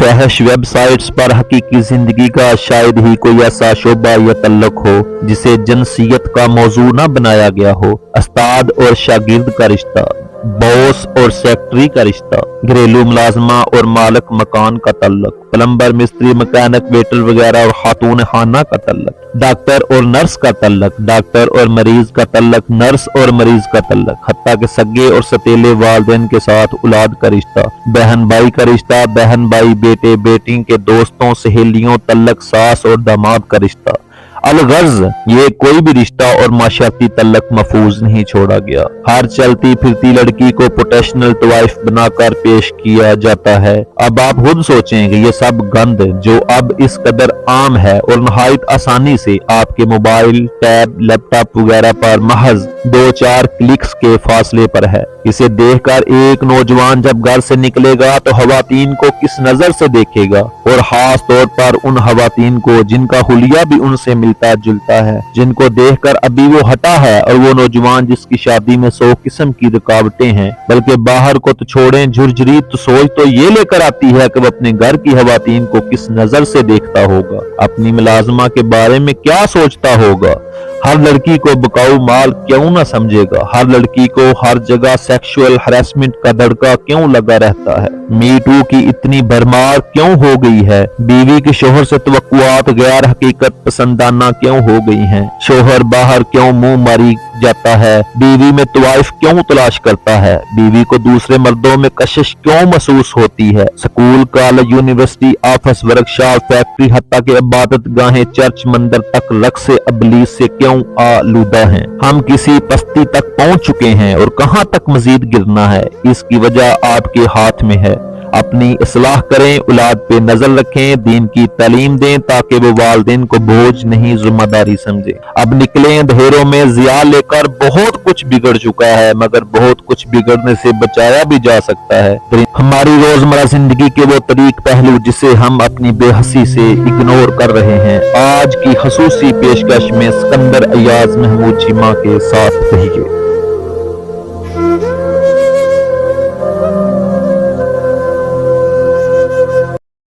फहश web sites पर हकीकी जिंदगी का शायद ही कोई ऐसा शोबा या तल्लुक हो जिसे जिनसियत का मौजू न बनाया गया हो। उस्ताद और शागिर्द का रिश्ता, बॉस और सेक्रेटरी का रिश्ता, घरेलू मुलाजमा और मालिक मकान का तल्लुक, प्लम्बर, मिस्त्री, मैकेनिक, वेटर वगैरह और खातून खाना का तल्लुक, डॉक्टर और नर्स का तल्लुक, डॉक्टर और मरीज का तल्लुक, नर्स और मरीज का तल्लुक, हत्ता के सगे और सतीले वालिदैन के साथ औलाद का रिश्ता, बहन भाई का रिश्ता, बहन भाई बेटे बेटी के दोस्तों सहेलियों तल्लुक, सास और दामाद का रिश्ता। अलगर्ज ये कोई भी रिश्ता और माशरती तल्लक महफूज नहीं छोड़ा गया। हर चलती फिरती लड़की को प्रोटेशनल वाइफ बनाकर पेश किया जाता है। अब आप खुद सोचेंगे ये सब गंद जो अब इस कदर आम है और नहायत आसानी से आपके मोबाइल, टैब, लैपटॉप वगैरह पर महज 2-4 क्लिक्स के फासले पर है। इसे देखकर एक नौजवान जब घर से निकलेगा तो खवातीन को किस नजर से देखेगा, और खास तौर पर उन खवातीन को जिनका हुलिया भी उनसे मिलता जुलता है, जिनको देखकर अभी वो हटा है, और वो नौजवान जिसकी शादी में 100 किस्म की रुकावटें हैं। बल्कि बाहर को तो छोड़ें, झुरझुरी तो सोच तो ये लेकर आती है कि वो अपने घर की खवातीन को किस नजर से देखता होगा, अपनी मुलाजमा के बारे में क्या सोचता होगा। हर लड़की को बकाऊ माल क्यों ना समझेगा, हर लड़की को हर जगह सेक्सुअल हरासमेंट का दड़का क्यों लगा रहता है, मी टू की इतनी भरमार क्यों हो गई है, बीवी के शोहर से तवक्कुआत गैर हकीकत पसंदाना क्यों हो गई हैं, शोहर बाहर क्यों मुंह मारी जाता है, बीवी में तवाइफ क्यों तलाश करता है, बीवी को दूसरे मर्दों में कशिश क्यों महसूस होती है, school, college, university, office, workshop, factory, हत्ता के इबादत गाहें, चर्च, मंदिर तक रक्स इब्लीस से क्यों आलूदा हैं। हम किसी पस्ती तक पहुंच चुके हैं और कहां तक मजीद गिरना है, इसकी वजह आपके हाथ में है। अपनी इस्लाह करें, औलाद पे नजर रखें, दीन की तालीम दें ताकि वो वालिदैन को बोझ नहीं जिम्मेदारी समझे। अब निकले अंधेरों में जिया लेकर, बहुत कुछ बिगड़ चुका है मगर बहुत कुछ बिगड़ने से बचाया भी जा सकता है। हमारी रोजमर्रा जिंदगी के वो तरीक पहलू जिसे हम अपनी बेहसी से इग्नोर कर रहे हैं। आज की खसूसी पेशकश में सिकंदर अयाज महमूद चीमा के साथ रहिए।